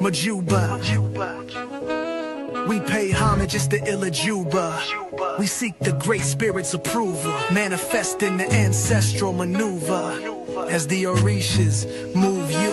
Majuba. We pay homage, it's the Ilajuba. We seek the great spirit's approval, manifesting the ancestral maneuver. As the Orishas move you,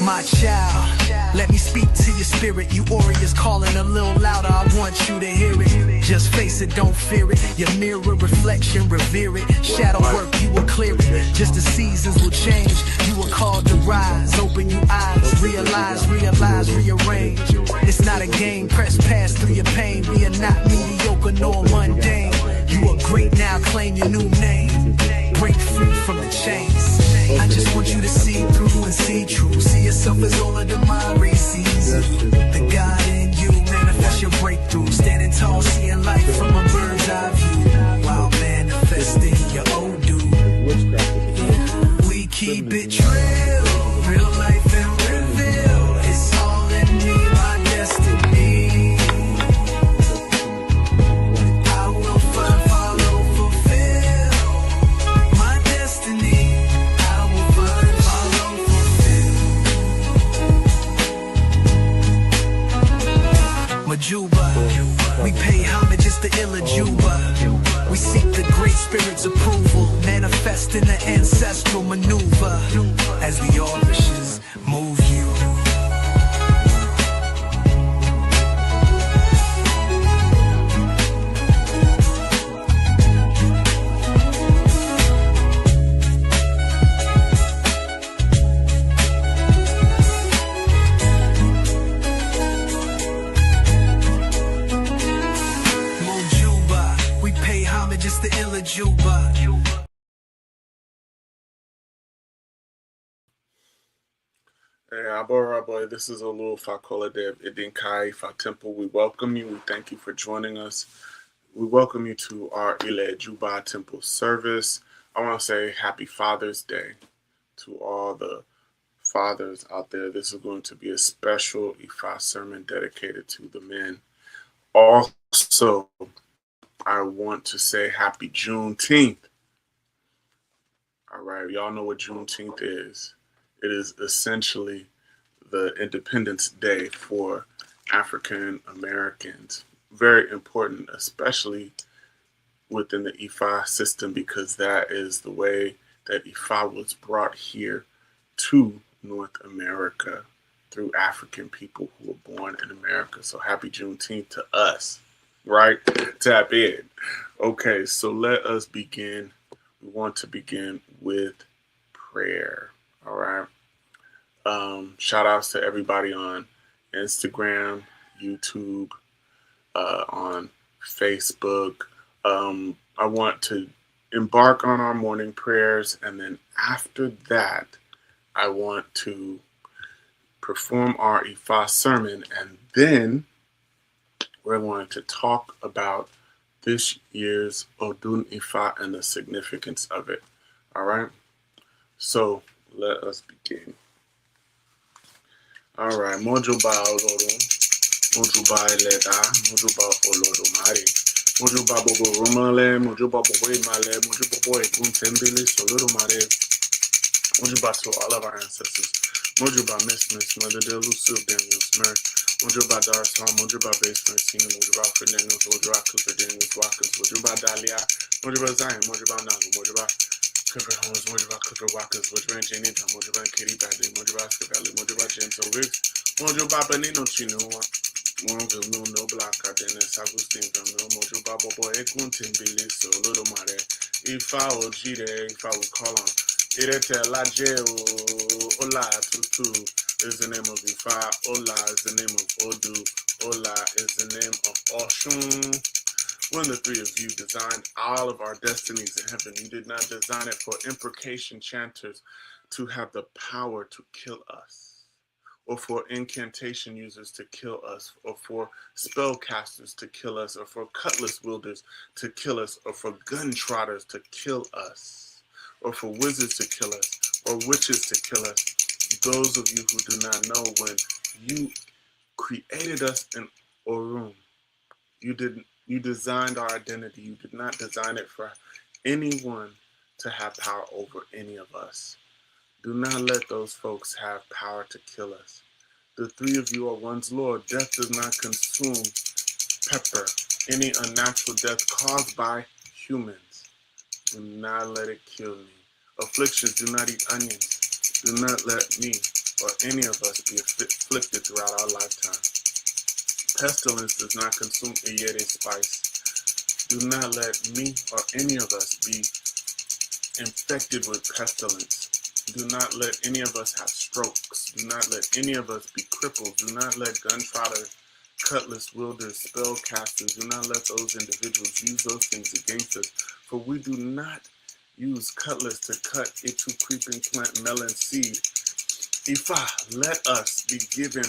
my child, let me speak to your spirit. You warriors calling a little louder, I want you to hear it. Just face it, don't fear it. Your mirror reflection, revere it. Shadow work, you will clear it. Just the seasons will change. You are called to rise. Open your eyes, realize, rearrange. It's not a game, press past through your pain. We are not mediocre nor mundane. You are great now, claim your new name. Break free from the chains. I just want you to see through and see true. See yourself as all of the mind sees. The God in you, manifest your breakthrough. Standing tall, seeing life from a bird's eye view. While manifesting your old dude. We keep it real life and reveal. It's all in me, my destiny. I will find, follow, fulfill my destiny. Majuba, we pay homage, it's the Ilajuba. We seek the great spirit's approval, manifesting the ancestral maneuver. As the Orishas move you. Just the Ilajuba. Hey, Abo, this is Olu Fakola Dev Idinkai Temple. We welcome you. We thank you for joining us. We welcome you to our Ilajuba Temple service. I want to say happy Father's Day to all the fathers out there. This is going to be a special Ifa sermon dedicated to the men. Also, I want to say happy Juneteenth. All right, y'all know what Juneteenth is. It is essentially the Independence Day for African Americans. Very important, especially within the Ifa system, because that is the way that Ifa was brought here to North America through African people who were born in America. So happy Juneteenth to us. Right? Tap in. Okay, so let us begin. We want to begin with prayer. All right. Shout outs to everybody on Instagram, YouTube, on Facebook. I want to embark on our morning prayers, and then after that, I want to perform our Ifa sermon, and then we're going to talk about this year's Odun Ifa and the significance of it. All right? So let us begin. All right. Mojuba Olodo. Mojuba Eleda. Mojuba Olodo Mari. Mojuba Bobo Romale. Mojuba Bobo Male. Mojuba Boy Guntembili Solodo Mare. Mojuba to all of our ancestors. Mojuba Miss Mother de Lucio Daniel Smith. Mojuba Darasam, Mojuba Base Francina, Mojuba Fernando, Mojuba Cooper Daniels Watkins, Mojuba Dahlia, Mojuba Zion, Mojuba Nago, Mojuba Cooper Holmes, Mojuba Cooper Watkins, Mojuba Jenny, Mojuba Katie Badley, Mojuba Scavelli, Mojuba James O'Riggs, Mojuba Benino Chino, Monville Mill, No Black, Dennis Agustin Mill, Mojuba Bobo, Ekun Timbili, so Little Mare, Ifa Ojide, if I would call on Irete Laje, Ola Tutu. Is the name of Ifa, Ola is the name of Odu, Ola is the name of Oshun. When the three of you designed all of our destinies in heaven, you did not design it for imprecation chanters to have the power to kill us, or for incantation users to kill us, or for spellcasters to kill us, or for cutlass wielders to kill us, or for gun trotters to kill us, or for wizards to kill us, or witches to kill us. Those of you who do not know, when you created us in Orun, you designed our identity. You did not design it for anyone to have power over any of us. Do not let those folks have power to kill us. The three of you are one's Lord. Death does not consume pepper. Any unnatural death caused by humans, do not let it kill me. Afflictions, do not eat onions. Do not let me or any of us be afflicted throughout our lifetime. Pestilence does not consume a yet a spice. Do not let me or any of us be infected with pestilence. Do not let any of us have strokes. Do not let any of us be crippled. Do not let guntrotter, cutlass wielders, spellcasters, do not let those individuals use those things against us. For we do not use cutlass to cut a true creeping plant melon seed. Ifa, let us be given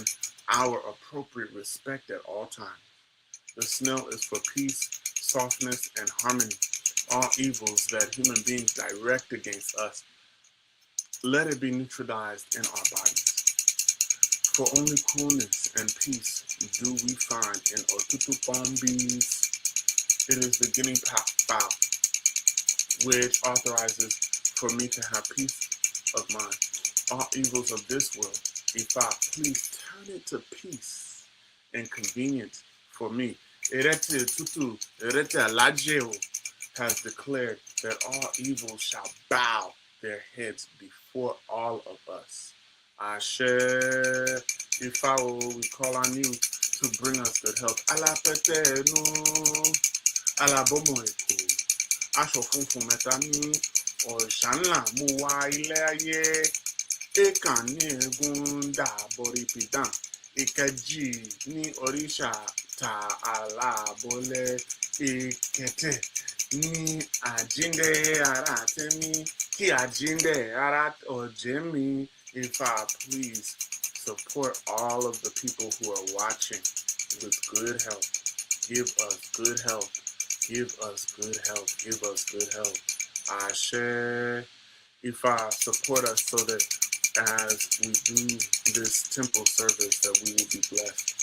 our appropriate respect at all times. The snail is for peace, softness, and harmony. All evils that human beings direct against us, let it be neutralized in our bodies. For only coolness and peace do we find in Otutu Bombis. It is the guinea fowl, which authorizes for me to have peace of mind. All evils of this world, Ifa, please turn it to peace and convenience for me. Erete Tutu, Erete Alajeo has declared that all evils shall bow their heads before all of us. Ashe, Ifa, we call on you to bring us good health. Alapete no, alabomo eko, aṣọ funfun mẹ́ta ní ọ̀ṣà ńlá mú wá ilé ayé. Èkàn ní egun dàbọ̀rí pìdán, ìkejì ní òrìṣà ta àlàbọ̀lẹ̀, ìkẹtẹ̀ ní àjíǹde ara tẹ́mi, kí àjíǹde ara ọ̀jẹ̀ mi. Ifa, please support all of the people who are watching with good health. Give us good health. Give us good health. Give us good health. Ashe. Ifa, support us so that as we do this temple service that we will be blessed.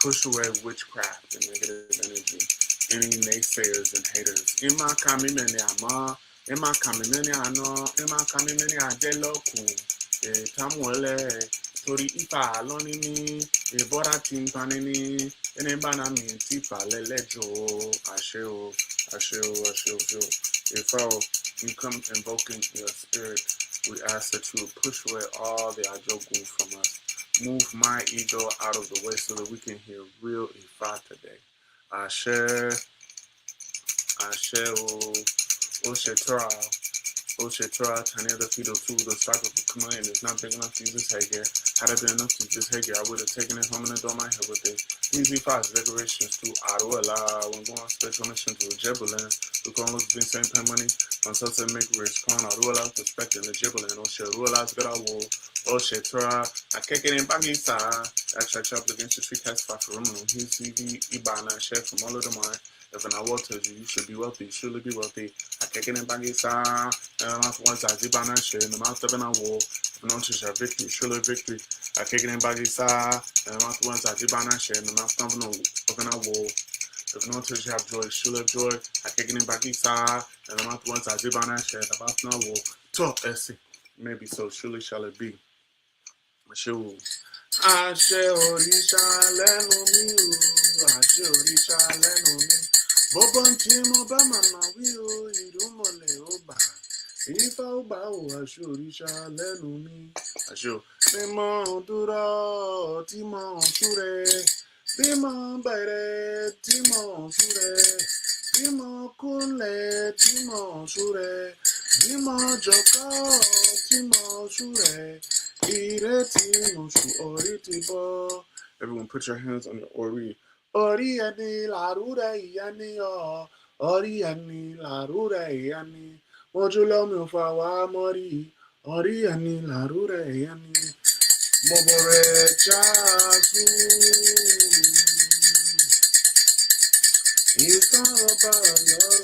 Push away witchcraft and negative energy. Any naysayers and haters. Ima kami mene ama, ima kami mene ano, ima kami mene adeloku. Tamuele, tori Ifa aloni ni, ebora timpani ni, enebana mi tipa lelejo. Asheo, asheo, asheo, asheo. Ifa, you come invoking your spirit. We ask that you will push away all the ajogun from us. Move my ego out of the way so that we can hear real Ifa today. Ashe, Ashe, Oshetra, Tanya the Fido 2, the stock of the command is not big enough to use this headgear. Had I been enough to use this headgear, I would have taken it home and adorned my head with it. These Ifa's decorations to Aruela, when going on special mission to Jebulin, the Kong looks been same pay money, on Sunset make rich, Kong Aruela, perspective in Jebulin, Osheruela's good I will, Oshetra, I kick it in Bagisa, I church up against the tree cast for room, he's CV, Ibana, chef from all of the mine. If an award tells you should be wealthy, you should be wealthy. I kick it in Bagisa, and I'm not once I zip on that shit, and I'm out of an award. If an ounce of victory, surely victory. I kick it in Bagisa, and I'm not once I zip on that shit, and I'm out of an award. If an ounce have joy, surely have joy. I kick it in Bagisa, and I'm not once I zip on that shit, and I'm out of an award. Talk, Essie. Maybe so, surely shall it be. Sure. Àṣẹ òrìṣà lẹ́nu mi o, àṣẹ òrìṣà lẹ́nu mi. Bọ́bọ́ tí mo bá màmá wí o, ìrúmọlẹ̀ ó bà. Ifá ó gbà o, àṣẹ òrìṣà lẹ́nu mi. Àṣẹ ò. Bí mo dúró tí mo súre, bí mo bẹ̀rẹ̀ tí mo súre, bí mo kúnlẹ̀ tí mo súre, bí mo jókòó tí mo súre. Everyone put your hands on your ori. Ori ani larure yani o. Ori ani larure yani. Mojulo mi fa wa mori. Ori ani larure yani. Mobore chasu. Ifa oba loro.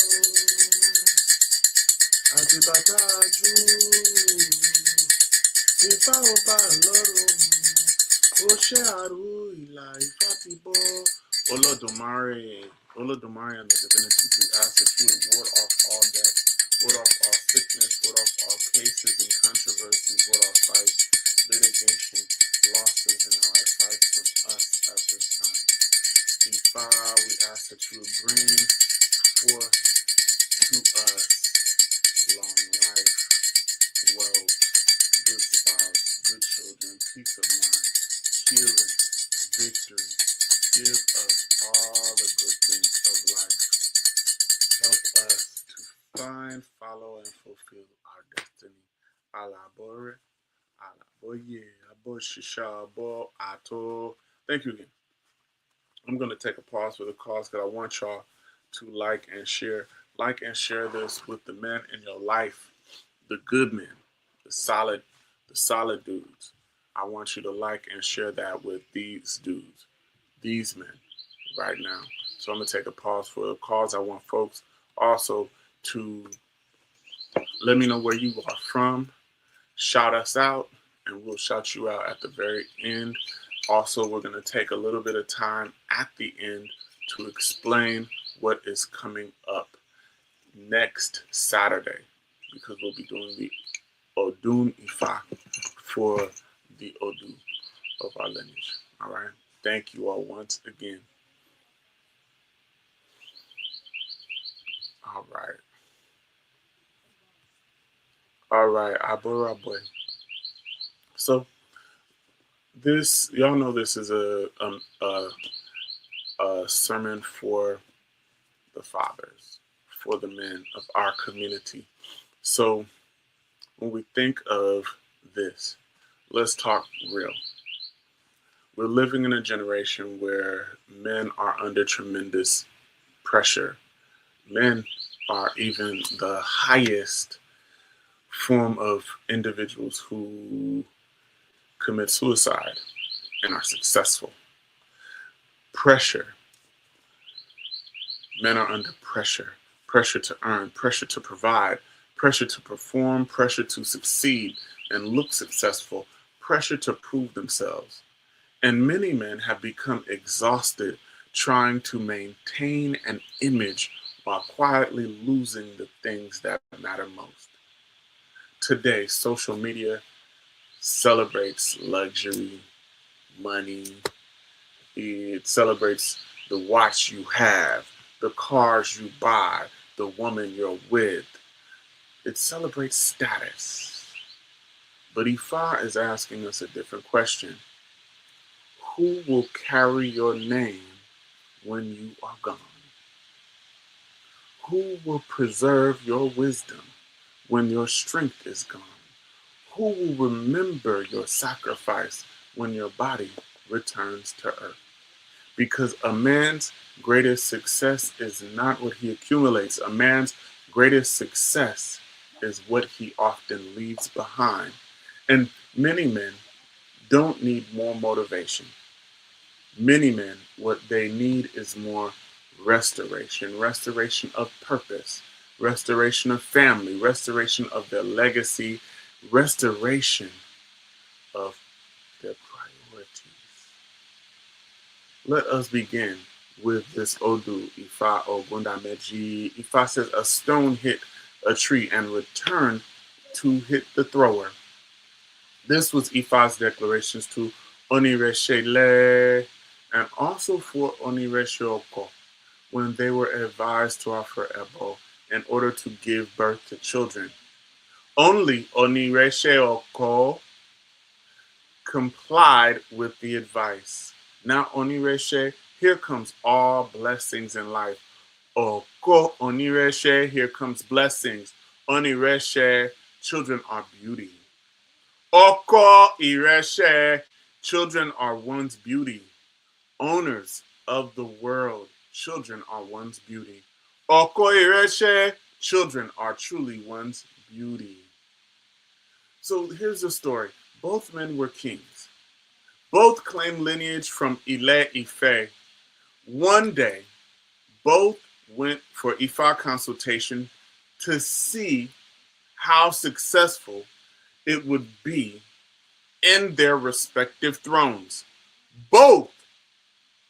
Adibata Ifá ọba lọ́run, ó ṣe àrú ìlà Ifá ti bọ́. Olódùmarè and the divinities, we ask that you would ward off all death, ward off all sickness, ward off all cases and controversies, ward off fights, litigation, will bring forth to us long life, wealth, good spouse, good children, peace of mind, healing, victory. Give us all the good things of life. Help us to find, follow, and fulfill our destiny. Alabore, alaboye, aboshisha, abo, ato. Thank you again. I'm going to take a pause for the cause because I want y'all to like and share. Like and share this with the men in your life, the good men, the solid dudes. I want you to like and share that with these dudes, these men right now. So I'm going to take a pause for the cause. I want folks also to let me know where you are from. Shout us out, and we'll shout you out at the very end. Also, we're going to take a little bit of time at the end to explain what is coming up next Saturday, because we'll be doing the Odun Ifa for the Odu of our lineage. All right. Thank you all once again. All right. All right. Aboraboy. So this, y'all know this is a sermon for the fathers, for the men of our community. So when we think of this, let's talk real. We're living in a generation where men are under tremendous pressure. Men are even the highest form of individuals who commit suicide and are successful. Pressure. Men are under pressure. Pressure to earn, pressure to provide, pressure to perform, pressure to succeed and look successful, pressure to prove themselves. And many men have become exhausted trying to maintain an image while quietly losing the things that matter most. Today, social media celebrates luxury, money. It celebrates the watch you have, the cars you buy, the woman you're with. It celebrates status. But Ifa is asking us a different question. Who will carry your name when you are gone? Who will preserve your wisdom when your strength is gone? Who will remember your sacrifice when your body returns to earth? Because a man's greatest success is not what he accumulates. A man's greatest success is what he often leaves behind. And many men don't need more motivation. Many men, what they need is more restoration, restoration of purpose, restoration of family, restoration of their legacy, restoration of their priorities. Let us begin with this Odu Ifa Ogundameji. Ifa says a stone hit a tree and returned to hit the thrower. This was Ifa's declarations to Onireshele and also for Oniresheoko when they were advised to offer Ebo in order to give birth to children. Only Oniresheoko complied with the advice. Now Onireshe, here comes all blessings in life. Oko Onireshe, here comes blessings. Onireshe, children are beauty. Oko Ireshe, children are one's beauty. Owners of the world, children are one's beauty. Oko Ireshe, children are truly one's beauty. So here's the story. Both men were kings. Both claimed lineage from Ile Ife. One day, both went for Ifa consultation to see how successful it would be in their respective thrones. Both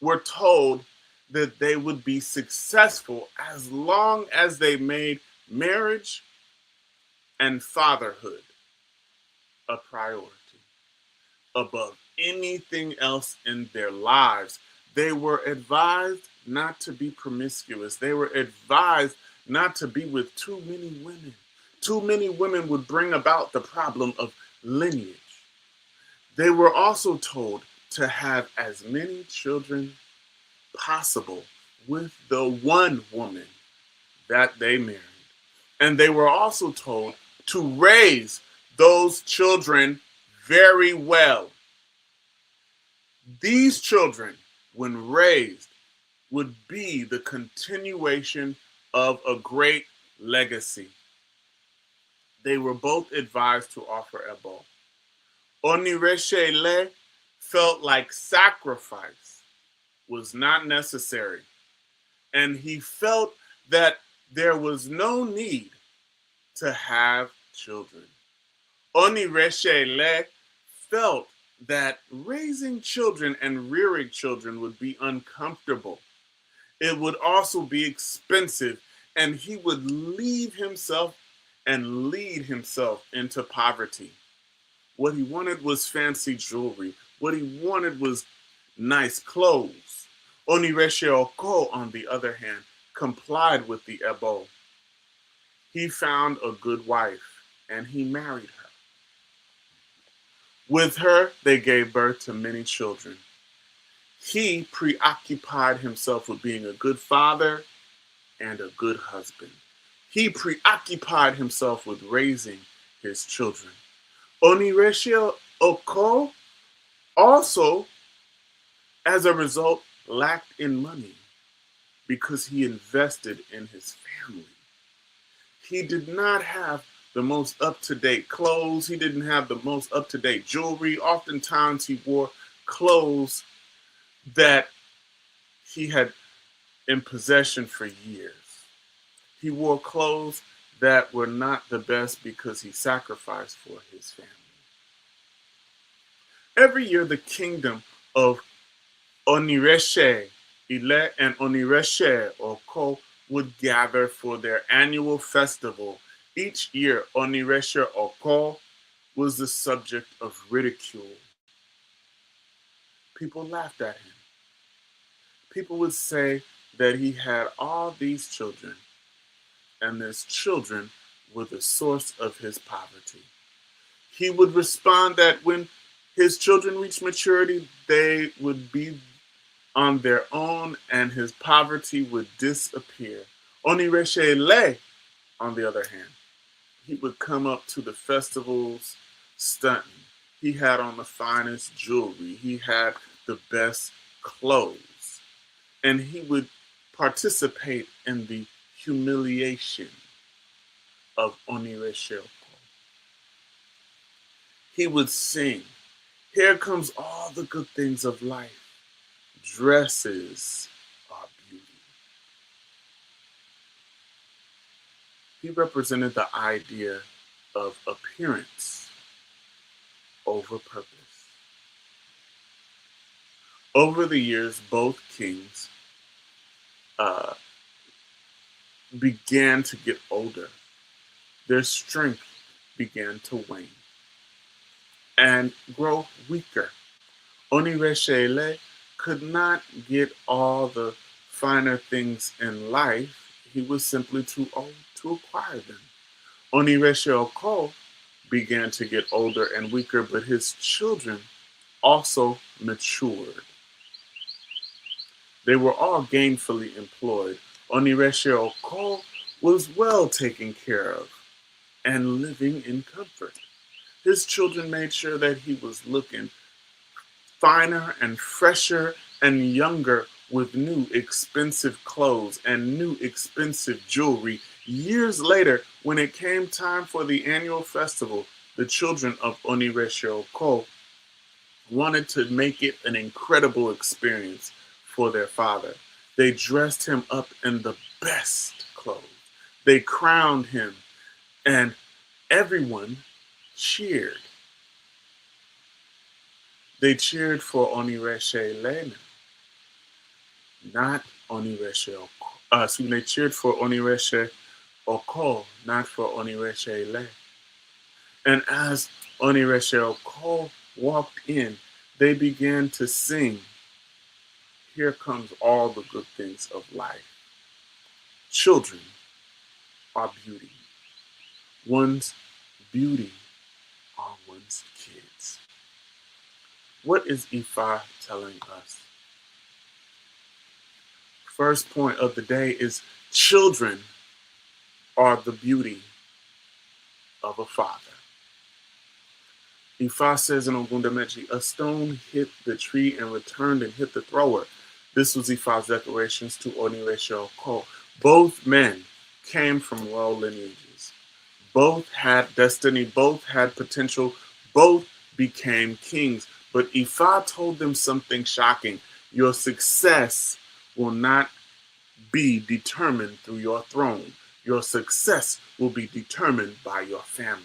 were told that they would be successful as long as they made marriage and fatherhood a priority above anything else in their lives. They were advised not to be promiscuous. They were advised not to be with too many women. Too many women would bring about the problem of lineage. They were also told to have as many children possible with the one woman that they married. And they were also told to raise those children very well. These children, when raised, would be the continuation of a great legacy. They were both advised to offer Ebo. Onireshele felt like sacrifice was not necessary, and he felt that there was no need to have children. Onireshele felt that raising children and rearing children would be uncomfortable. It would also be expensive, and he would leave himself and lead himself into poverty. What he wanted was fancy jewelry. What he wanted was nice clothes. Onireshe Oko, on the other hand, complied with the Ebo. He found a good wife, and he married her. With her, they gave birth to many children. He preoccupied himself with being a good father and a good husband. He preoccupied himself with raising his children. Onireshe Oko also, as a result, lacked in money because he invested in his family. He did not have the most up-to-date clothes. He didn't have the most up-to-date jewelry. Oftentimes he wore clothes that he had in possession for years. He wore clothes that were not the best because he sacrificed for his family. Every year, the kingdom of Onireshe Ile and Onireshe Oko would gather for their annual festival. Each year, Onireshe Oko was the subject of ridicule. People laughed at him. People would say that he had all these children, and his children were the source of his poverty. He would respond that when his children reached maturity, they would be on their own and his poverty would disappear. Onireshe Le, on the other hand, he would come up to the festivals stunting. He had on the finest jewelry. He had the best clothes. And he would participate in the humiliation of Onireshe Oko. He would sing, "Here comes all the good things of life. Dresses are beauty." He represented the idea of appearance over purpose. Over the years, both kings began to get older. Their strength began to wane and grow weaker. Onireshe Le could not get all the finer things in life. He was simply too old to acquire them. Onireshe Oko began to get older and weaker, but his children also matured. They were all gainfully employed. Onireshe Oko was well taken care of and living in comfort. His children made sure that he was looking finer and fresher and younger with new expensive clothes and new expensive jewelry. Years later, when it came time for the annual festival, the children of Onireshe Oko wanted to make it an incredible experience for their father. They dressed him up in the best clothes. They crowned him, and everyone cheered. They cheered for Onireshe Le, not Onireshe Oko. They cheered for Onireshe Oko, not for Onireshe Le. And as Onireshe Oko walked in, they began to sing, here comes all the good things of life. Children are beauty. One's beauty are one's kids. What is Ifa telling us? First point of the day is children are the beauty of a father. Ifa says in Ogundameji, a stone hit the tree and returned and hit the thrower. This was Ifa's declarations to Oniresha Oko. Both men came from royal lineages. Both had destiny, both had potential, both became kings. But Ifa told them something shocking. Your success will not be determined through your throne. Your success will be determined by your family.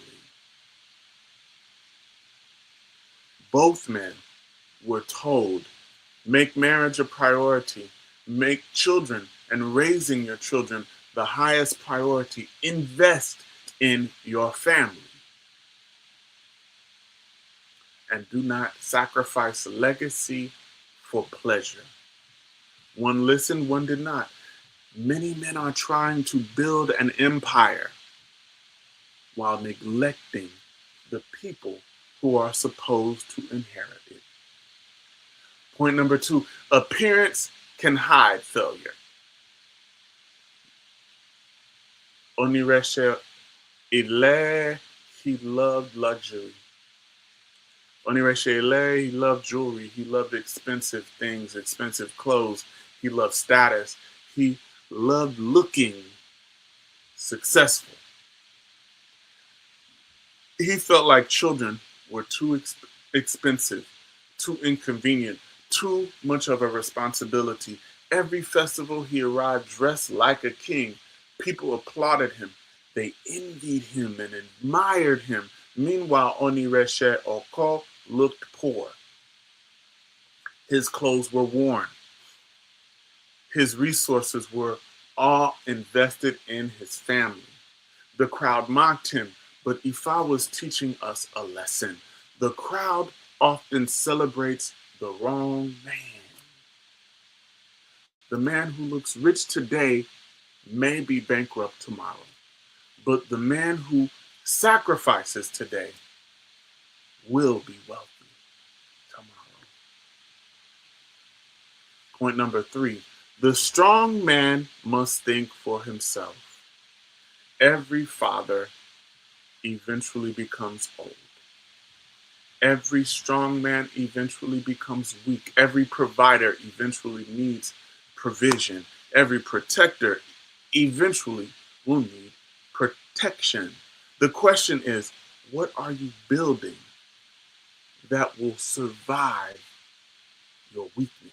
Both men were told, make marriage a priority, make children and raising your children the highest priority. Invest in your family. And do not sacrifice legacy for pleasure. One listened, one did not. Many men are trying to build an empire while neglecting the people who are supposed to inherit it. Point number 2, appearance can hide failure. Oniresha Ile, he loved luxury. Oniresha Ile, he loved jewelry. He loved expensive things, expensive clothes. He loved status. He loved looking successful. He felt like children were too expensive, too inconvenient, too much of a responsibility. Every festival he arrived dressed like a king. People applauded him. They envied him and admired him. Meanwhile, Oniresha Oko looked poor. His clothes were worn. His resources were all invested in his family. The crowd mocked him, but Ifa was teaching us a lesson. The crowd often celebrates the wrong man. The man who looks rich today may be bankrupt tomorrow, but the man who sacrifices today will be wealthy tomorrow. Point number 3, the strong man must think for himself. Every father eventually becomes old. Every strong man eventually becomes weak. Every provider eventually needs provision. Every protector eventually will need protection. The question is, what are you building that will survive your weakness?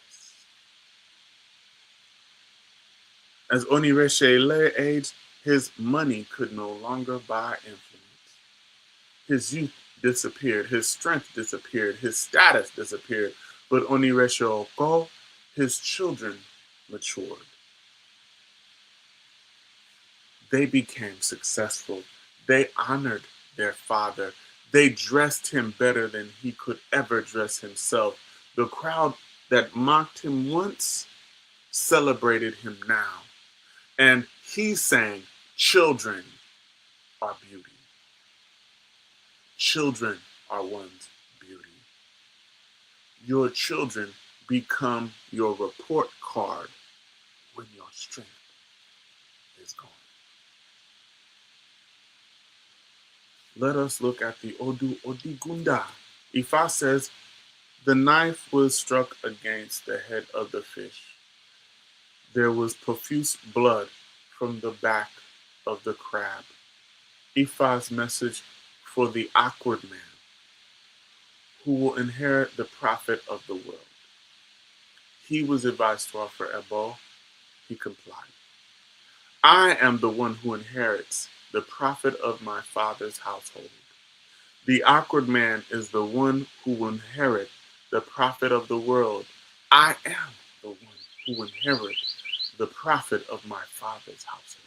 As Oniresha Ile aged, his money could no longer buy influence. His youth disappeared, his strength disappeared, his status disappeared. But Oniresha Oko, his children matured. They became successful. They honored their father. They dressed him better than he could ever dress himself. The crowd that mocked him once celebrated him now. And he sang, children are beauty. Children are one's beauty. Your children become your report card when your strength is gone. Let us look at the Odu Odigunda. Ifa says, the knife was struck against the head of the fish. There was profuse blood from the back of the crab. Ifa's message for the awkward man who will inherit the profit of the world. He was advised to offer Ebo. He complied. I am the one who inherits the profit of my father's household. The awkward man is the one who will inherit the profit of the world. I am the one who inherits the profit of my father's household.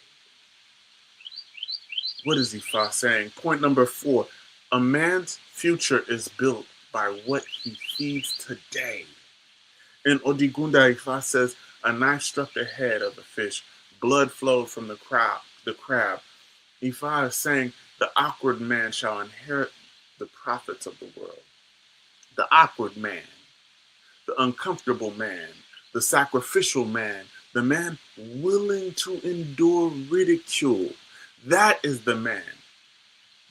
What is Ifa saying? Point number 4, a man's future is built by what he feeds today. In Odigunda, Ifa says, a knife struck the head of the fish. Blood flowed from the crab. Ifa is saying, the awkward man shall inherit the profits of the world. The awkward man, the uncomfortable man, the sacrificial man, the man willing to endure ridicule. That is the man.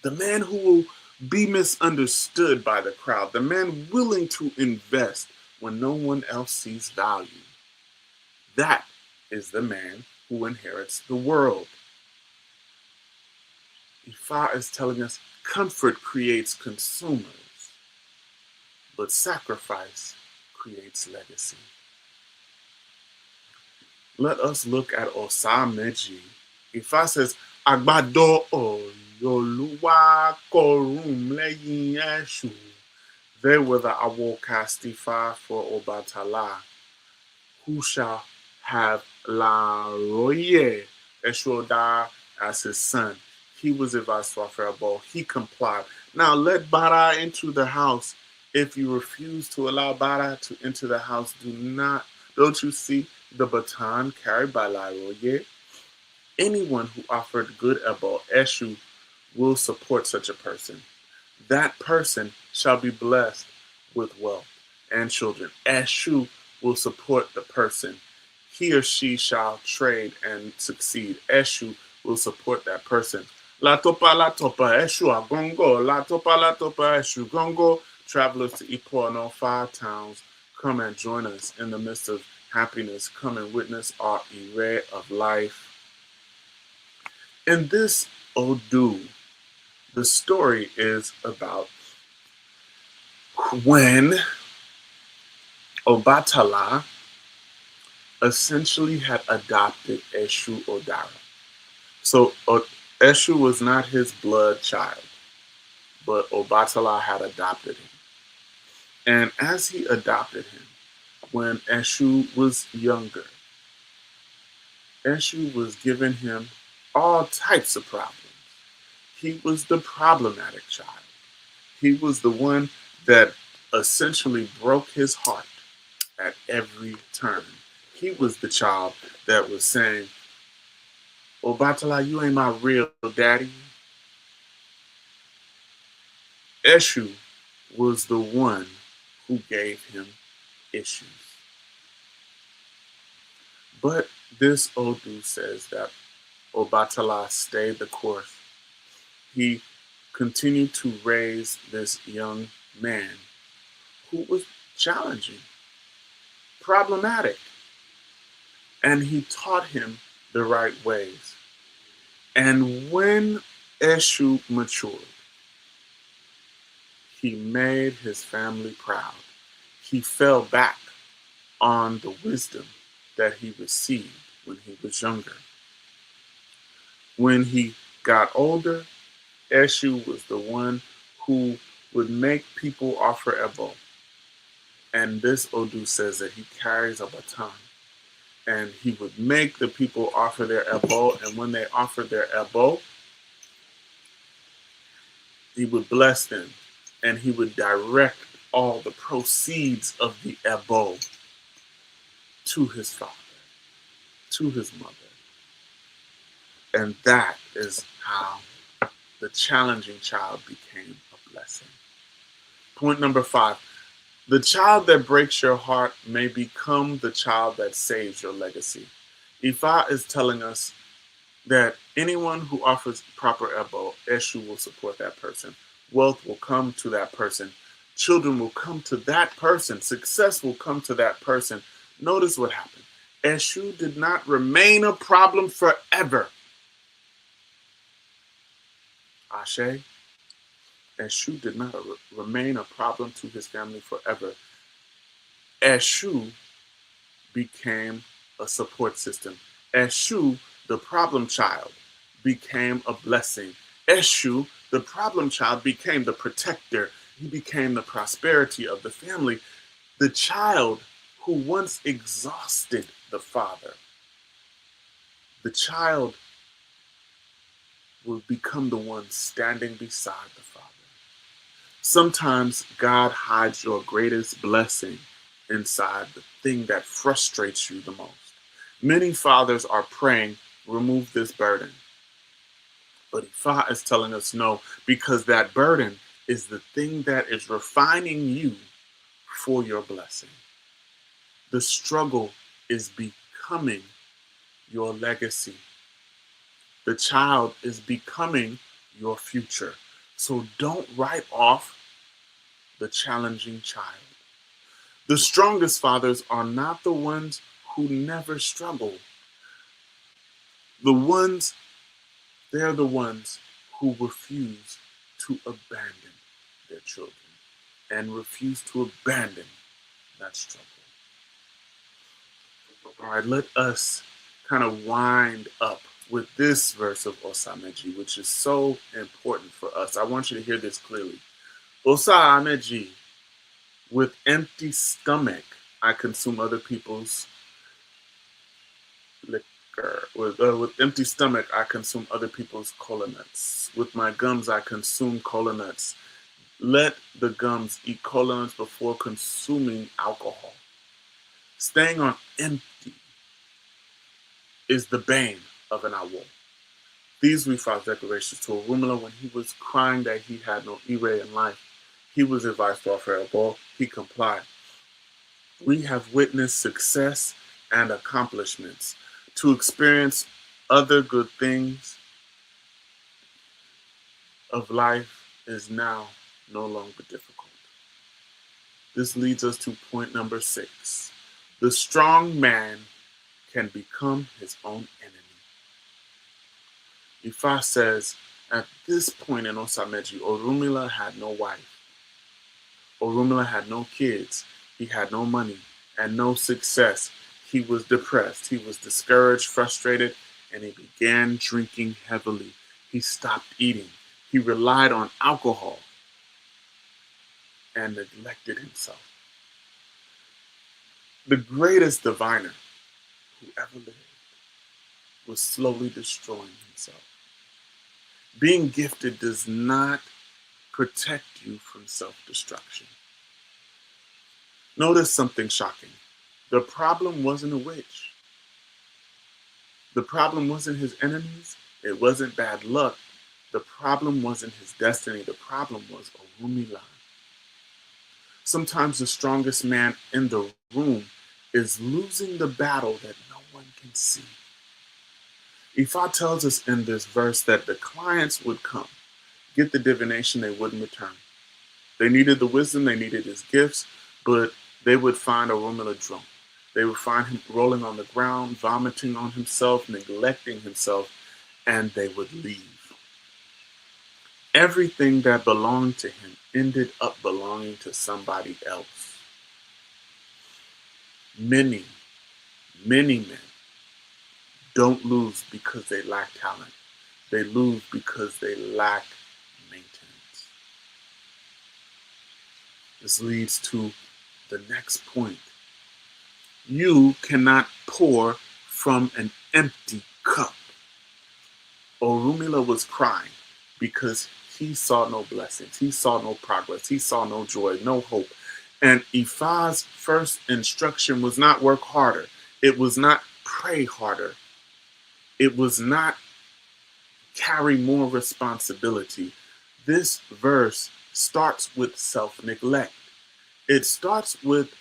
The man who will be misunderstood by the crowd. The man willing to invest when no one else sees value. That is the man who inherits the world. Ifa is telling us comfort creates consumers, but sacrifice creates legacy. Let us look at Osameji. Ifa says, Agbado Oyoluwa Korum Leyin Eshu. They were the Awokastify for Obatala, who shall have La Roye Eshoda as his son. He was a Vaswafrabo. He complied. Now let Bara into the house. If you refuse to allow Bara to enter the house, don't you see the baton carried by La Roye? Anyone who offered good Ebo Eshu will support such a person. That person shall be blessed with wealth and children. Eshu will support the person. He or she shall trade and succeed. Eshu will support that person. La topa, Eshu agongo. La topa, Eshu gongo. Travelers to Ipo and all 5 towns, come and join us in the midst of happiness. Come and witness our array of life. In this Odu, the story is about when Obatala essentially had adopted Eshu Odara. So Eshu was not his blood child, but Obatala had adopted him. And as he adopted him, when Eshu was younger, Eshu was giving him all types of problems. He was the problematic child. He was the one that essentially broke his heart at every turn. He was the child that was saying, Obatala, you ain't my real daddy. Eshu was the one who gave him issues. But this Odu says that Obatala stayed the course. He continued to raise this young man who was challenging, problematic, and he taught him the right ways. And when Eshu matured, he made his family proud. He fell back on the wisdom that he received when he was younger. When he got older, Eshu was the one who would make people offer Ebo. And this Odu says that he carries a baton. And he would make the people offer their Ebo. And when they offered their Ebo, he would bless them. And he would direct all the proceeds of the Ebo to his father, to his mother. And that is how the challenging child became a blessing. Point number 5. The child that breaks your heart may become the child that saves your legacy. Ifa is telling us that anyone who offers proper Ebo, Eshu will support that person. Wealth will come to that person. Children will come to that person. Success will come to that person. Notice what happened. Eshu did not remain a problem forever. Ashe. Eshu did not remain a problem to his family forever. Eshu became a support system. Eshu, the problem child, became a blessing. Eshu, the problem child, became the protector. He became the prosperity of the family. The child who once exhausted the father, the child will become the one standing beside the father. Sometimes God hides your greatest blessing inside, the thing that frustrates you the most. Many fathers are praying, remove this burden. But Ifa is telling us no, because that burden is the thing that is refining you for your blessing. The struggle is becoming your legacy. The child is becoming your future. So don't write off the challenging child. The strongest fathers are not the ones who never struggle. They're the ones who refuse to abandon their children and refuse to abandon that struggle. All right, let us kind of wind up with this verse of Osameji, which is so important for us. I want you to hear this clearly. Osameji, with empty stomach, I consume other people's liquor. With empty stomach, I consume other people's cola nuts. With my gums, I consume cola nuts. Let the gums eat cola nuts before consuming alcohol. Staying on empty is the bane of an awo. These we filed declarations to Orunmila when he was crying that he had no ire in life. He was advised to offer a ball. He complied. We have witnessed success and accomplishments. To experience other good things of life is now no longer difficult. This leads us to point number 6. The strong man can become his own enemy. Ifa says, at this point in Osameji, Orunmila had no wife. Orunmila had no kids. He had no money and no success. He was depressed. He was discouraged, frustrated, and he began drinking heavily. He stopped eating. He relied on alcohol and neglected himself. The greatest diviner who ever lived was slowly destroying himself. Being gifted does not protect you from self-destruction. Notice something shocking. The problem wasn't a witch. The problem wasn't his enemies. It wasn't bad luck. The problem wasn't his destiny. The problem was Orunmila. Sometimes the strongest man in the room is losing the battle that no one can see. Ifa tells us in this verse that the clients would come, get the divination, they wouldn't return. They needed the wisdom, they needed his gifts, but they would find Orunmila drunk. They would find him rolling on the ground, vomiting on himself, neglecting himself, and they would leave. Everything that belonged to him ended up belonging to somebody else. Many men don't lose because they lack talent. They lose because they lack maintenance. This leads to the next point. You cannot pour from an empty cup. Orunmila was crying because he saw no blessings. He saw no progress. He saw no joy, no hope. And Ifa's first instruction was not work harder. It was not pray harder. It was not carry more responsibility. This verse starts with self-neglect. It starts with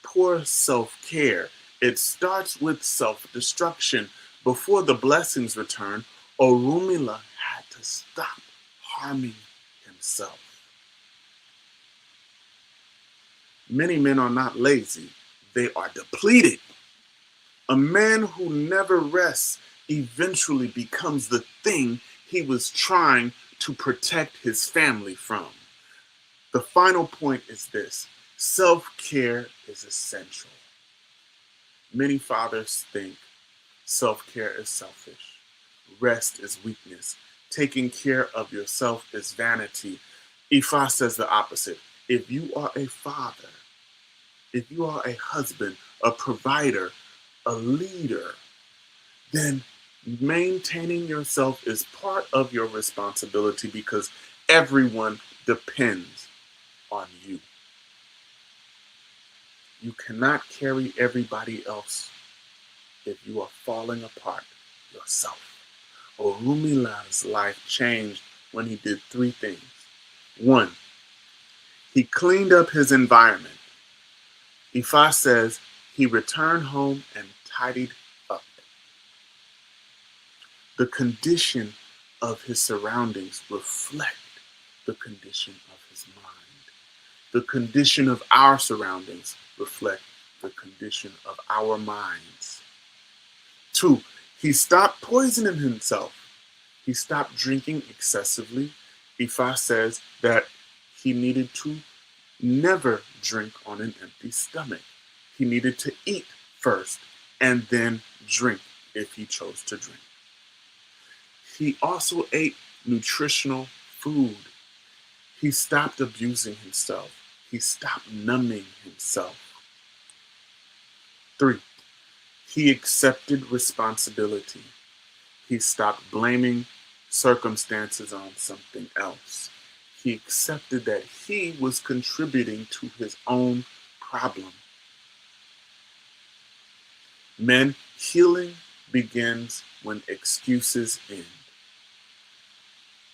poor self-care. It starts with self-destruction. Before the blessings return, Orunmila had to stop harming himself. Many men are not lazy. They are depleted. A man who never rests eventually becomes the thing he was trying to protect his family from. The final point is this: self-care is essential. Many fathers think self-care is selfish. Rest is weakness. Taking care of yourself is vanity. Ifa says the opposite. If you are a father, if you are a husband, a provider, a leader, then maintaining yourself is part of your responsibility because everyone depends on you. You cannot carry everybody else if you are falling apart yourself. Orumila's life changed when he did three things. One, he cleaned up his environment. Ifa says he returned home and tidied up. The condition of his surroundings reflect the condition of his mind. The condition of our surroundings reflect the condition of our minds. Two, he stopped poisoning himself. He stopped drinking excessively. Ifa says that he needed to never drink on an empty stomach. He needed to eat first and then drink if he chose to drink. He also ate nutritional food. He stopped abusing himself. He stopped numbing himself. 3, he accepted responsibility. He stopped blaming circumstances on something else. He accepted that he was contributing to his own problem. Men, healing begins when excuses end.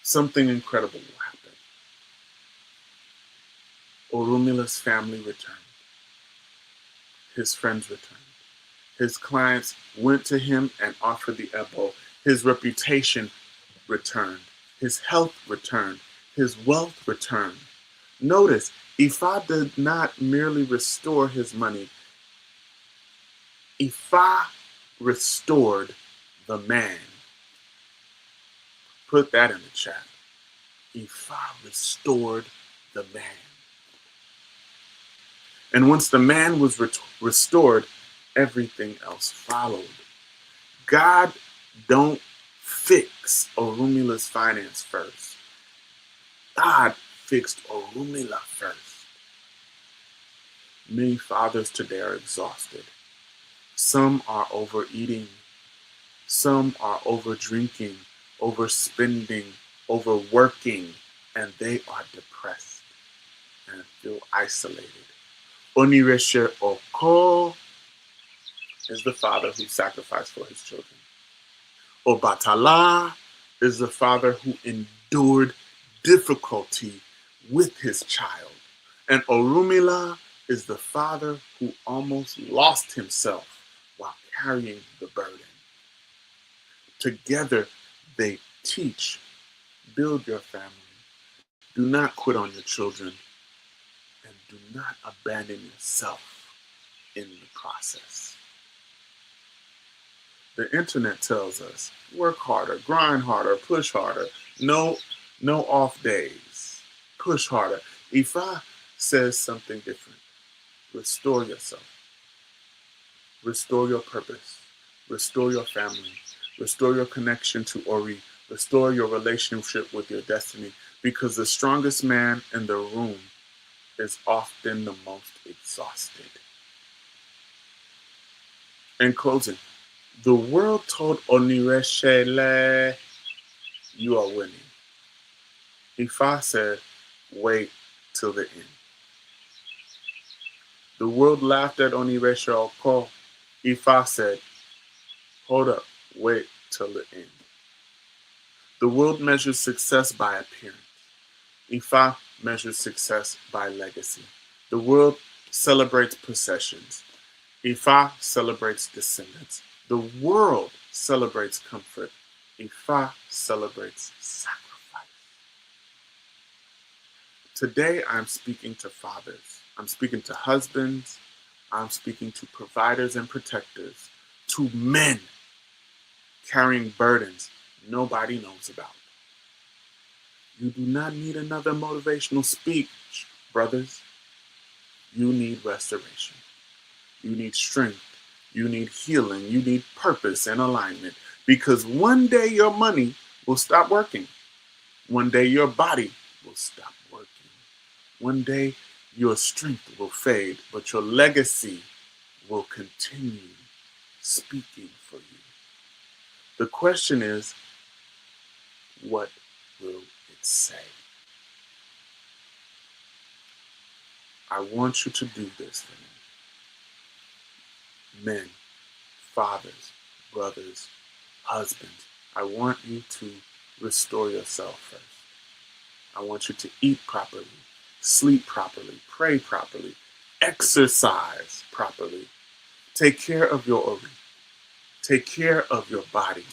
Something incredible will happen. Orumila's family returned. His friends returned. His clients went to him and offered the ebo. His reputation returned. His health returned. His wealth returned. Notice, Ifa did not merely restore his money. Ifa restored the man. Put that in the chat. Ifa restored the man. And once the man was restored, everything else followed. God don't fix Orumila's finance first. God fixed Orumila first. Many fathers today are exhausted. Some are overeating. Some are over drinking, overspending, overworking, and they are depressed and feel isolated. Onireshe Oko is the father who sacrificed for his children. Obatala is the father who endured difficulty with his child. And Orumila is the father who almost lost himself while carrying the burden. Together, they teach, build your family. Do not quit on your children, and do not abandon yourself in the process. The internet tells us, work harder, grind harder, push harder, no off days, push harder. Ifa says something different. Restore yourself. Restore your purpose. Restore your family. Restore your connection to Ori. Restore your relationship with your destiny, because the strongest man in the room is often the most exhausted. In closing, the world told Onireshele, you are winning. Ifa said, wait till the end. The world laughed at Onireshe Oko. Ifa said, hold up, wait till the end. The world measures success by appearance. Ifa measures success by legacy. The world celebrates possessions. Ifa celebrates descendants. The world celebrates comfort. Ifa celebrates sacrifice. Today, I'm speaking to fathers. I'm speaking to husbands. I'm speaking to providers and protectors. To men carrying burdens nobody knows about. You do not need another motivational speech, brothers. You need restoration. You need strength. You need healing. You need purpose and alignment. Because one day your money will stop working. One day your body will stop working. One day your strength will fade, but your legacy will continue speaking for you. The question is, what will it say? I want you to do this for me. men, fathers, brothers, husbands, I want you to restore yourself first. I want you to eat properly, sleep properly, pray properly, exercise properly. Take care of your ori. Take care of your body.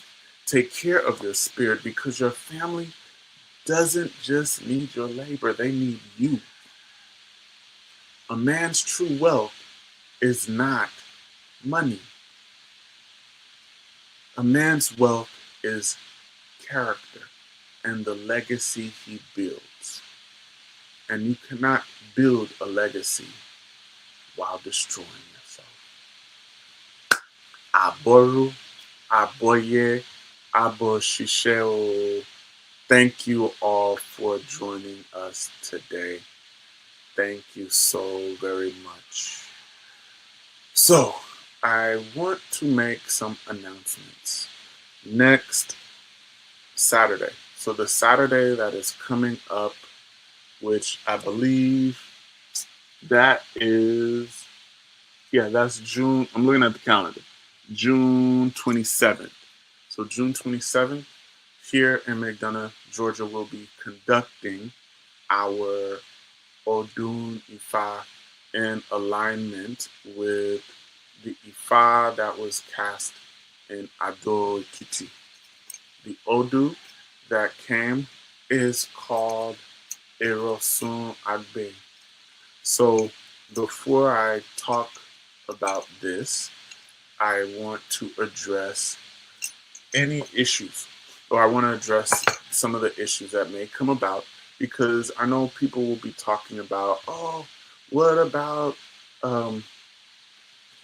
Take care of your spirit, because your family doesn't just need your labor, they need you. A man's true wealth is not money. A man's wealth is character and the legacy he builds. And you cannot build a legacy while destroying yourself. Aboru, aboye, aboshisheo. Thank you all for joining us today. Thank you so very much. So, I want to make some announcements. Next Saturday, so the Saturday that is coming up, which I believe that is, that's June. I'm looking at the calendar. June 27th. So June 27th, here in McDonough, Georgia, will be conducting our Odun Ifa in alignment with the Ifa that was cast in Ado Ekiti. The Odu that came is called Erosun Agbe. So before I talk about this, I want to address any issues, or I want to address some of the issues that may come about, because I know people will be talking about, what about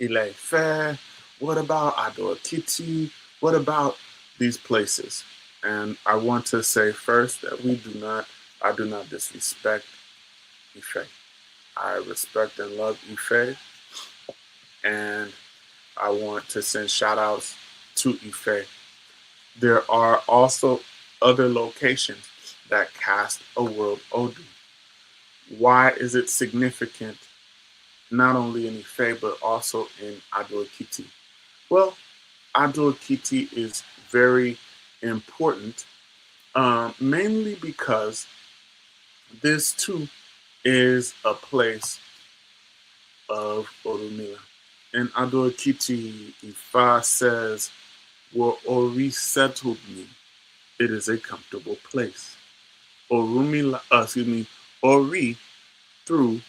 Ile-Ife? What about Ado Ekiti? What about these places? And I want to say first that I do not disrespect Ife. I respect and love Ife, and I want to send shout outs to Ife. There are also other locations that cast a World Odu. Why is it significant not only in Ife but also in Ado Ekiti? Well, Ado Ekiti is very important, mainly because this too is a place of Orumila. In Ado Ekiti, Ifa says, "Where Ori settled me, it is a comfortable place." Ori threw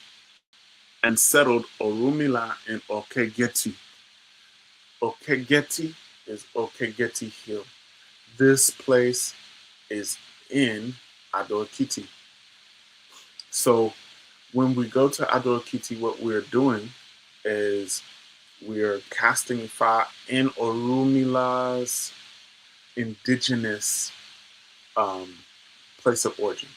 and settled Orumila in Okegeti. Okegeti is Okegeti Hill. This place is in Ado Ekiti. So when we go to Ado Ekiti, what we're doing is we're casting Ifa in Orumila's indigenous place of origin.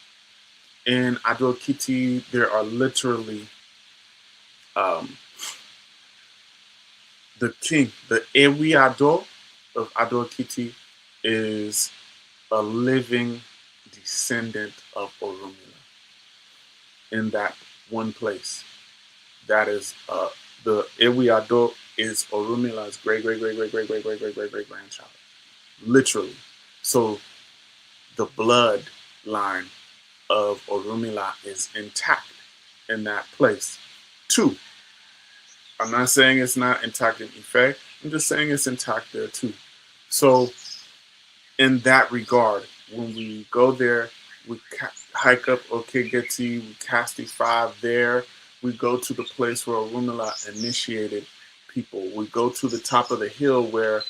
In Ado Ekiti, there are literally the king, the Ewi Ado of Ado Ekiti, is a living descendant of Orumila in that one place. That is the Ewi Ado is Orumila's great grandchild, literally. So the bloodline of Orumila is intact in that place. Two, I'm not saying it's not intact in Ife. I'm just saying it's intact there too. So in that regard, when we go there, we hike up Okegeti, we cast Ifa there. We go to the place where Orumila initiated people. We go to the top of the hill where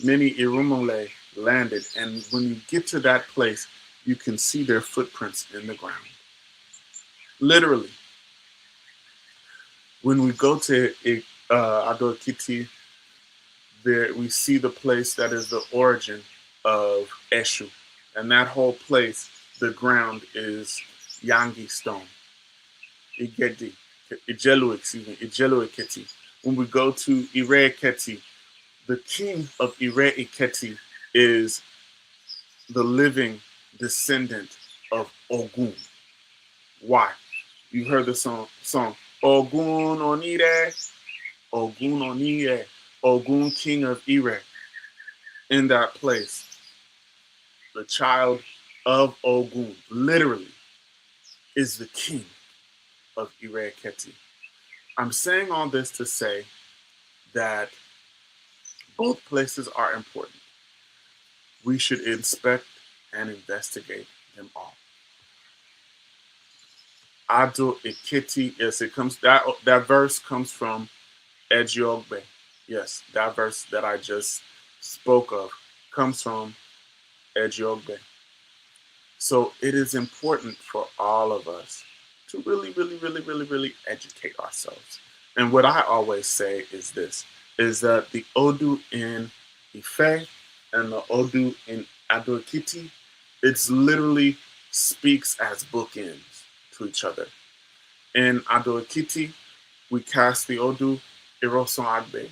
many Irumole landed. And when you get to that place, you can see their footprints in the ground. Literally. When we go to Ado Ekiti, there we see the place that is the origin of Eshu. And that whole place, the ground is Yangi stone. Ijelu Ekiti. When we go to Ire Ekiti, the king of Ire Ekiti is the living descendant of Ogun. Why? You heard the song Ogun Onire. Ogun Oniye, Ogun King of Ire. In that place, the child of Ogun, literally, is the king of Ire Keti. I'm saying all this to say that both places are important. We should inspect and investigate them all. Ado Ekiti, yes, it comes that verse comes from Ejiogbe. Yes, that verse that I just spoke of comes from Ejiogbe. So it is important for all of us to really, really, really, really, really educate ourselves. And what I always say is this, is that the Odu in Ife and the Odu in Ado Ekiti, it's literally speaks as bookends to each other. In Ado Ekiti, we cast the Odu Iroson Agbe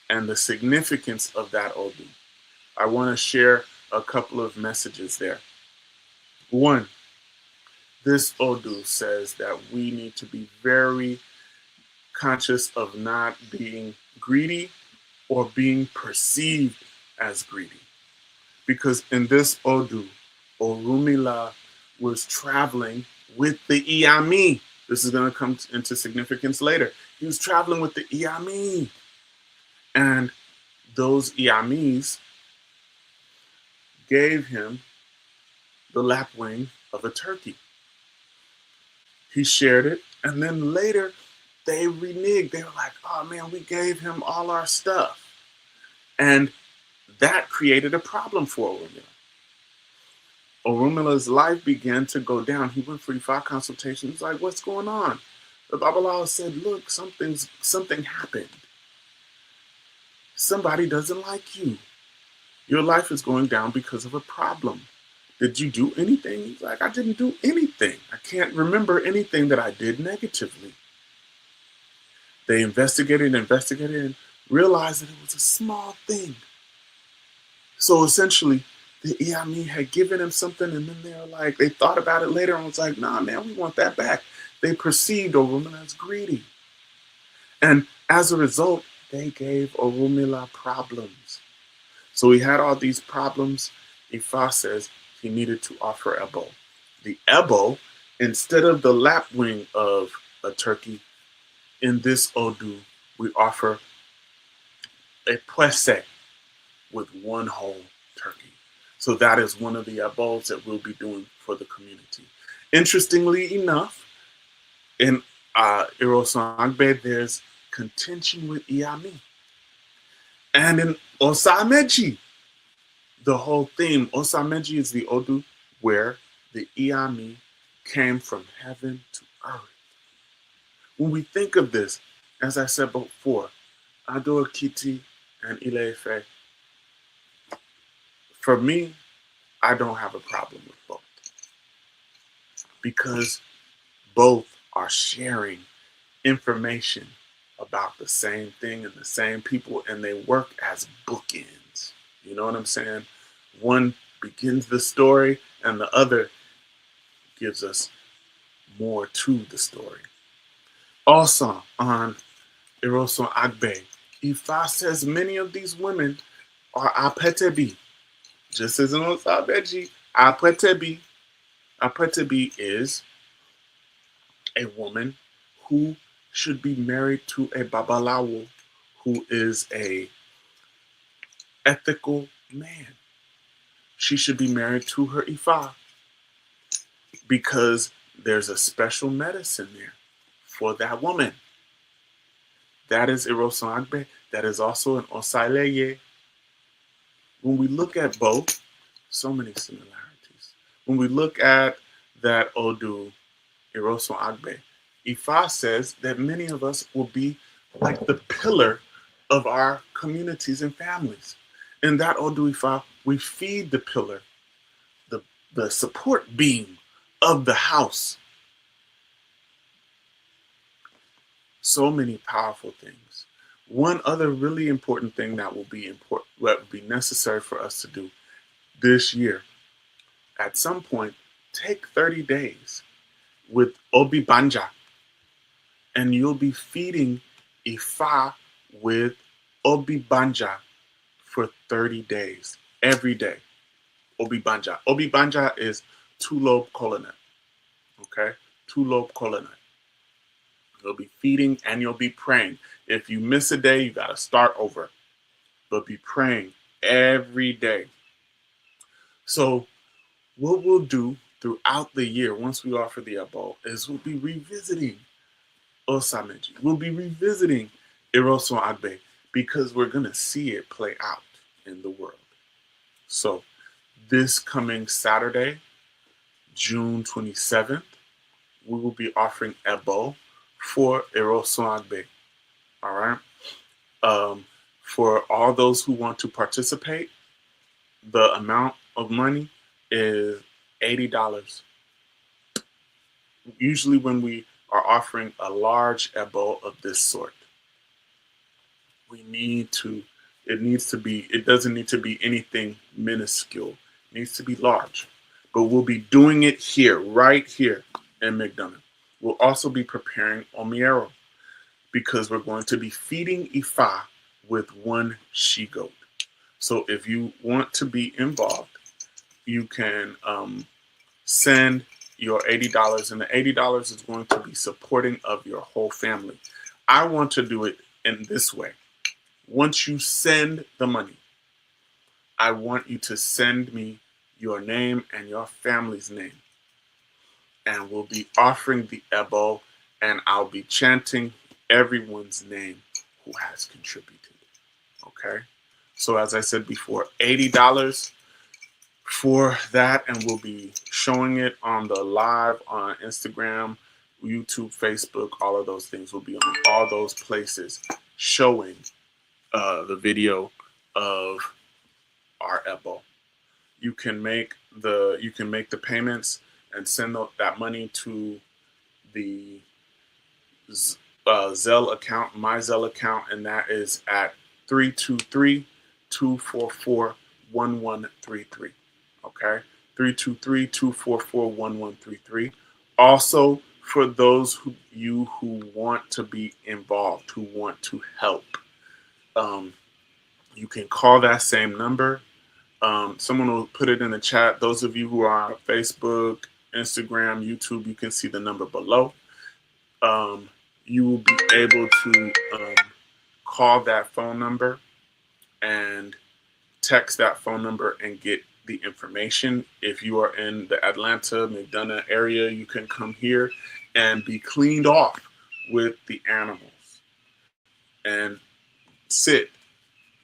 and the significance of that Odu. I want to share a couple of messages there. One, this Odu says that we need to be very conscious of not being greedy or being perceived as greedy. Because in this Odu, Orunmila was traveling with the Iyami. This is going to come into significance later. He was traveling with the Iyami. And those Iyamis gave him the lapwing of a turkey. He shared it, and then later they reneged. They were like, oh man, we gave him all our stuff. And that created a problem for Orunmila. Orunmila's life began to go down. He went for Ifa consultation. He's like, what's going on? The Babalawo said, look, something happened. Somebody doesn't like you. Your life is going down because of a problem. Did you do anything? He's like, I didn't do anything. I can't remember anything that I did negatively. They investigated and realized that it was a small thing. So essentially, the Iyami had given him something, and then they were like, they thought about it later and was like, nah, man, we want that back. They perceived Orunmila as greedy. And as a result, they gave Orunmila problems. So he had all these problems. Ifa says he needed to offer Ebo. The Ebo, instead of the lapwing of a turkey, in this Odu, we offer a pwese with one whole turkey. So that is one of the Ebos that we'll be doing for the community. Interestingly enough, in Iroson Agbe, there's contention with Iyami. And in Osameji, the whole theme, Osameji is the Odu where the Iyami came from heaven to earth. When we think of this, as I said before, Ado Ekiti and Ile-Ife, for me, I don't have a problem with both. Because both are sharing information about the same thing and the same people, and they work as bookends. You know what I'm saying? One begins the story, and the other gives us more to the story. Also, on Iroson Agbe, Ifa says many of these women are Apetebi. Just as in Osabeji, Apetebi. Apetebi is a woman who should be married to a Babalawo who is a ethical man. She should be married to her Ifa because there's a special medicine there for that woman. That is Iroson Agbe. That is also an Osaileye. When we look at both, so many similarities. When we look at that Odu, Iroson Agbe, Ifa says that many of us will be like the pillar of our communities and families. In that Odu Ifa, we feed the pillar, the support beam of the house. So many powerful things. One other really important thing that will be important, what would be necessary for us to do this year, at some point, take 30 days with Obi Banja, and you'll be feeding Ifa with Obi Banja for 30 days, every day. Obi Banja. Obi Banja is two-lobe colonel. Okay? Two-lobe colonel. You'll be feeding and you'll be praying. If you miss a day, you got to start over. But be praying every day. So what we'll do throughout the year, once we offer the Abo, is we'll be revisiting Osameji. We'll be revisiting Eroso Agbe because we're going to see it play out in the world. So this coming Saturday, June 27th, we will be offering Ebo for Eroso Agbe. All right. For all those who want to participate, the amount of money is $80. Usually when we are offering a large Ebo of this sort, it doesn't need to be anything minuscule. It needs to be large. But we'll be doing it here, right here in McDonough. We'll also be preparing Omiero because we're going to be feeding Ifa with one she-goat. So if you want to be involved, you can send your $80, and the $80 is going to be supporting of your whole family. I want to do it in this way. Once you send the money, I want you to send me your name and your family's name. And we'll be offering the Ebo, and I'll be chanting everyone's name who has contributed. Okay? So as I said before, $80 for that, and we'll be showing it on the live on Instagram, YouTube, Facebook, all of those things will be on all those places showing the video of our Ebo. You can make the payments and send that money to the Zelle account, my Zelle account, and that is at 323-244-1133. Okay, 323-244-1133. Also, for those who want to be involved, who want to help, you can call that same number. Someone will put it in the chat. Those of you who are on Facebook, Instagram, YouTube, you can see the number below. You will be able to call that phone number and text that phone number and get the information. If you are in the Atlanta, McDonough area, you can come here and be cleaned off with the animals and sit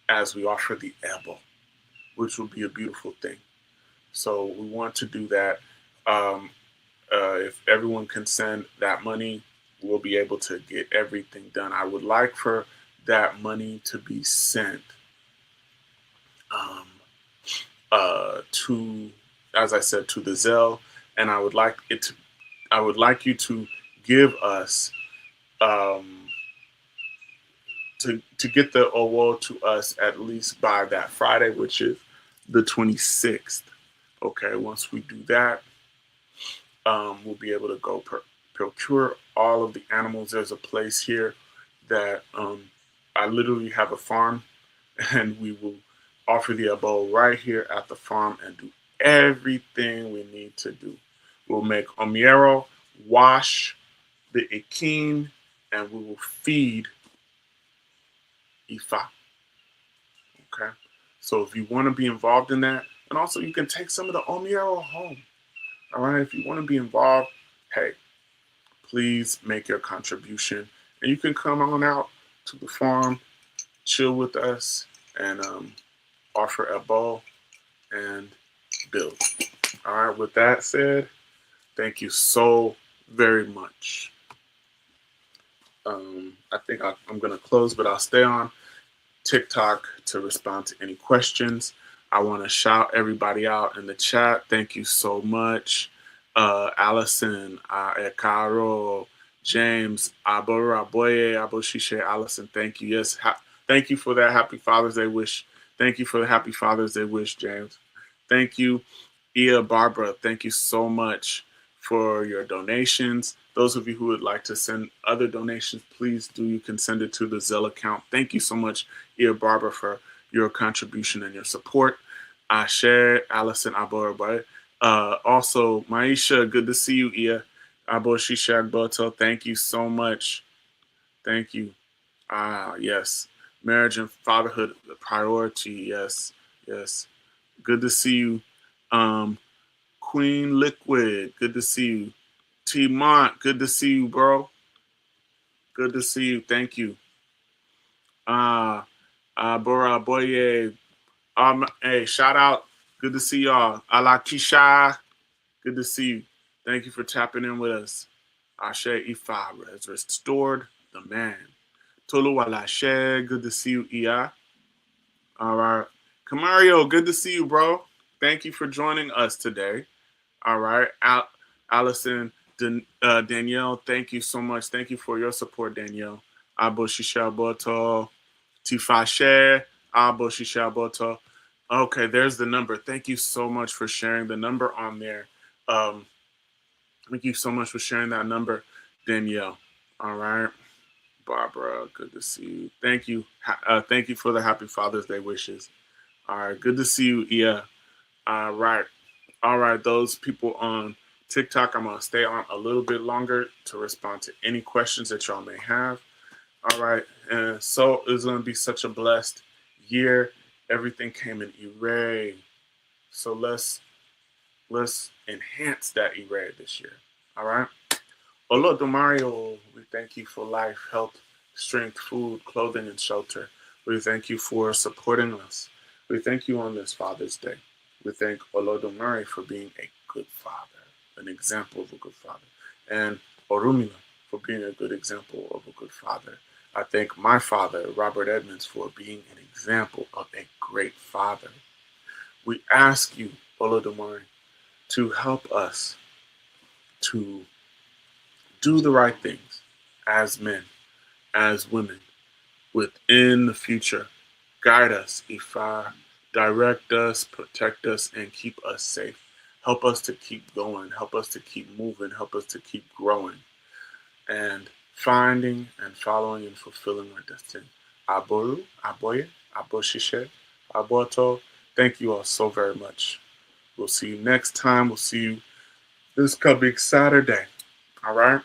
as we offer the Ebo, which will be a beautiful thing. So we want to do that. If everyone can send that money, we'll be able to get everything done. I would like for that money to be sent to, as I said, to the Zelle, and I would like you to give us to get the Owo to us at least by that Friday, which is the 26th. Okay, once we do that, we'll be able to go procure all of the animals. There's a place here that I literally have a farm, and we will offer the Ebo right here at the farm and do everything we need to do. We'll make Omiero, wash the Ikin, and we will feed Ifa. Okay, so if you want to be involved in that, and also you can take some of the Omiero home. All right, if you want to be involved, hey, please make your contribution, and you can come on out to the farm, chill with us, and offer a bowl and build. All right, with that said, thank you so very much. I think I'm going to close, but I'll stay on TikTok to respond to any questions. I want to shout everybody out in the chat. Thank you so much. Allison, Caro, James, Aboraboye, Aboshishe, Allison, thank you. Yes, thank you for that Happy Father's Day wish. Thank you for the Happy Father's Day wish, James. Thank you, Ia Barbara. Thank you so much for your donations. Those of you who would like to send other donations, please do. You can send it to the Zelle account. Thank you so much, Ia Barber, for your contribution and your support. Ashe, Allison, Abo. Also, Maisha, good to see you, Ia. Abo Shishak Boto, thank you so much. Thank you. Yes. Marriage and fatherhood, the priority. Yes. Yes. Good to see you. Queen Liquid, good to see you. T Mont, good to see you, bro. Good to see you. Thank you. Bora Boye. Hey, shout out. Good to see y'all. Alakisha. Good to see you. Thank you for tapping in with us. Ashe Ifa has restored the man. Tolu Walashe, good to see you, Ia. All right. Kamario, good to see you, bro. Thank you for joining us today. All right. Allison, Danielle, thank you so much. Thank you for your support, Danielle. Abo Shishaboto, Tifashe, Abo Shishaboto. Okay, there's the number. Thank you so much for sharing the number on there. Thank you so much for sharing that number, Danielle. All right. Barbara, good to see you. Thank you. Thank you for the Happy Father's Day wishes. All right. Good to see you, Ia. All right. All right. Those people on TikTok, I'm going to stay on a little bit longer to respond to any questions that y'all may have. All right. And so it's going to be such a blessed year. Everything came in Ire. So let's enhance that Ire this year. All right. Olodumare, we thank you for life, health, strength, food, clothing, and shelter. We thank you for supporting us. We thank you on this Father's Day. We thank Olodumare for being a good father, an example of a good father, and Orumila for being a good example of a good father. I thank my father, Robert Edmonds, for being an example of a great father. We ask you, Olodumare, to help us to do the right things as men, as women, within the future. Guide us, Ifa, direct us, protect us, and keep us safe. Help us to keep going. Help us to keep moving. Help us to keep growing and finding and following and fulfilling our destiny. Aboru, Aboye, Aboshishe, Aboto. Thank you all so very much. We'll see you next time. We'll see you this coming Saturday. All right?